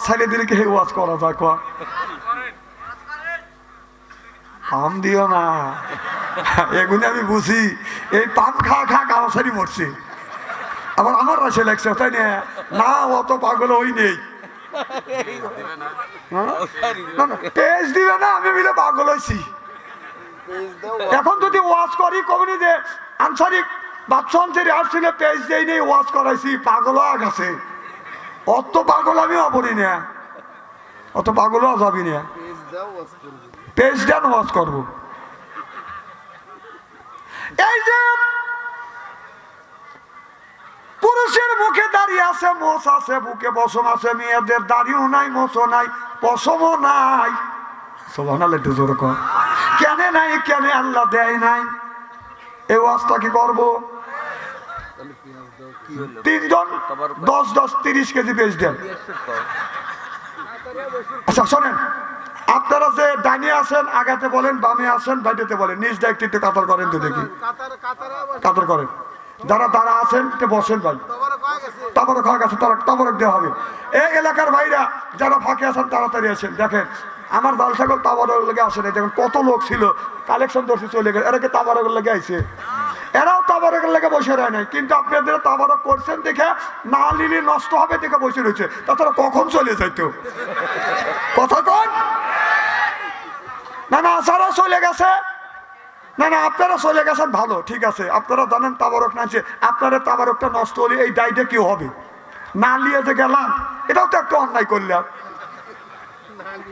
ছেড়ে দিলে কে ওয়াজ করা যায় কর পাম দিও না এগুলি আমি বুঝি এই পাম খা খা গাওয়াছারি মরছে আবার আমার রাশে লাগছে তাই না অত পাগল ওই নেই পেজ দিবে না আমি মিলে পাগল হয়েছি এখন যদি ওয়াজ করি কমনি যে আনসারিক বাদশাহী আসছিলে পেজ দেই নেই ওয়াজ করাইছি পাগল হয়ে গেছে অত পাগল আমি অপরি না অত পাগল যাবি না পেজ দেন ওয়াজ করবো এই যে পুরুষের মুখে দাঁড়িয়ে আছে মোষ আছে বুকে পশম আছে মেয়েদের দাড়িও নাই মোছও নাই পশমও নাই সুবহানাল্লাহ জোরে কর কেন নাই কেন আল্লাহ দেয় নাই এই ওয়াজটা কি করবো তিনজন 10-10-30 কেজি পেজ দেন আচ্ছা শোনেন আপনারা যে ডাইনে আছেন আগাতে বলেন বামে আছেন বাইরেতে বলেন নিজ একটু একটু কাতার করেন তো দেখি কাতার করেন যারা দাঁড়া আছেন বসেন ভাই তাবারক হয়ে গেছে তারা তাবারক দেওয়া হবে এই এলাকার ভাইরা যারা ফাঁকে আছেন তাড়াতাড়ি আসেন দেখেন আমার দাল ছাগল তাবারক লেগে আসে না দেখেন কত লোক ছিল কালেকশন দর্শি চলে গেছে এরাকে তাবারক লেগে আইছে এরাও তাবারকের লেগে বসে রয় নাই কিন্তু আপনাদের তাবারক করছেন দেখে না নিলে নষ্ট হবে দেখে বসে রয়েছে তাছাড়া কখন চলে যাইতো কথা কন না না আসারা চলে গেছে না না আপনারা চলে গেছেন ভালো ঠিক আছে আপনারা জানেন তাবারক নাচে আপনারা তাবারকটা নষ্ট হলে এই দায়টা কি হবে না নিয়ে যে গেলাম এটাও তো একটা অন্যায় করলাম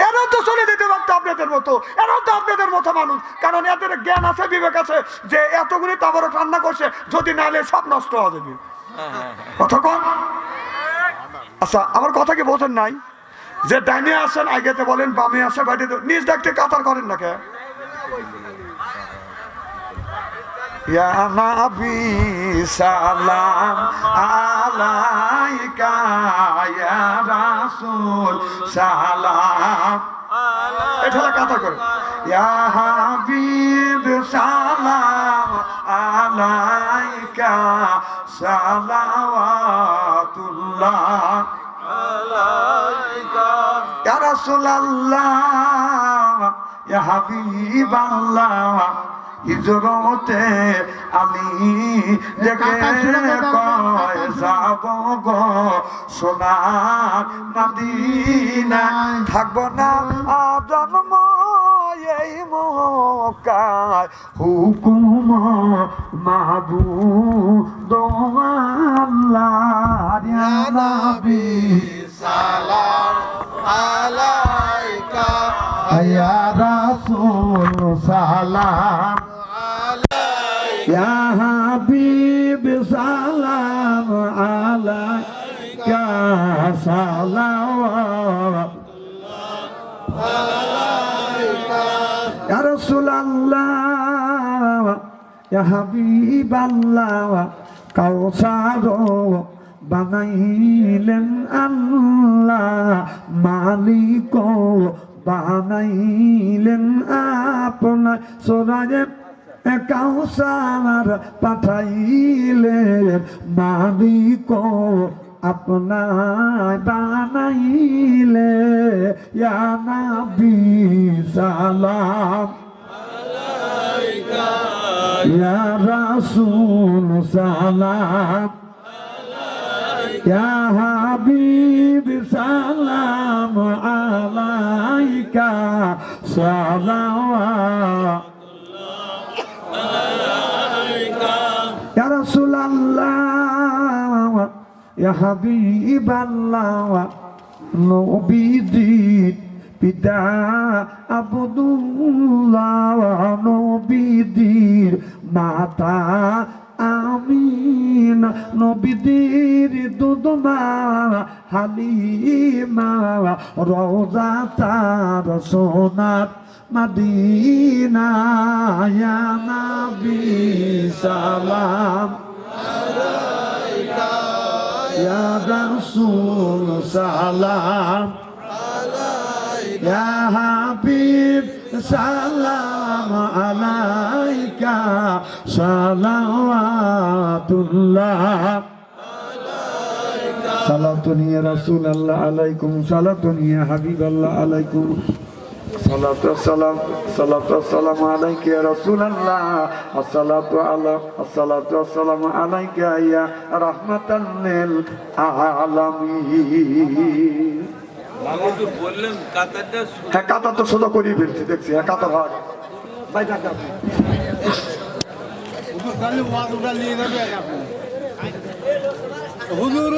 এরাও তো চলে যেতে পারতো আপনাদের মতো এরাও তো আপনাদের মতো মানুষ কারণ এদের জ্ঞান আছে বিবেক আছে যে এতগুলি তাবারক রান্না করছে যদি না নিয়ে সব নষ্ট হয়ে যাবে কথা কন আচ্ছা আমার কথা কি বোঝেন নাই যে ডাইনে আসেন আগেতে বলেন বামে আসে বাইরে নিজ ডাকতে কাতার করেন না কে ইয়া নবী সালাম আলাইকা ইয়া রাসূল সালাম এটা কাতার করেন ইয়া হাবিব সালাম আলাইকা সালাওয়াতুল্লাহ আলাইকা ইয়া রাসূলুল্লাহ ইয়া হাবিবাল্লাহ হিজরতে আমি দেখে কয় যাব গো সোনার মদিনা থাকবো না জন্ম এই মক্কায় হুকুম মাবুদ আল্লাহ ইয়া নবী সালাম আলাইকা ইয়া রাসূল সালাম ইয়া হাবিব সালাম আলাইকা সালাওয়াত ইয়া রাসূলুল্লাহ ইয়া হাবিবাল্লাহ কাউসার বানাইলেন আল্লাহ মালিক বানাইলেন আপনার সোরাজে কাউসার পাঠাইলেন মালিক আপনার বানাইলে ইয়া নবী সালাম আলাইকা ইয়া রাসূল সালাম ইয়া হাবিব সালাম আলাইকা সালাওয়াত ইয়া রাসূলুল্লাহ ইয়া হাবিবাল্লাহ নবীজি পিতা আব্দুল্লাহ নবীজির মাতা আমিনা নবীদের দুধমা হালিমা রওজা তার সোনার মদিনা ইয়া নবী সালাম আলাইকা ইয়া রাসূল সালাম আলাইকা ইয়া হাবিব সালাম আলাইকা সালাওয়াতুল্লাহ সালাতুন ইয়া রাসূলুল্লাহ আলাইকুম সালাতুন ইয়া হাবিবাল্লাহ আলাইকুম সালাতু আসসালামু আলাইকা ইয়া রাসূলুল্লাহ আসসালাতু আসসালামু আলাইকা ইয়া রাহমাতাল লিল আলামিন। বললেন কাতারটা হ্যাঁ কাতার তো সোজা করিয়ে ফেলছি দেখছি। হ্যাঁ কাতার হয় ভাই ডাকা হুজুর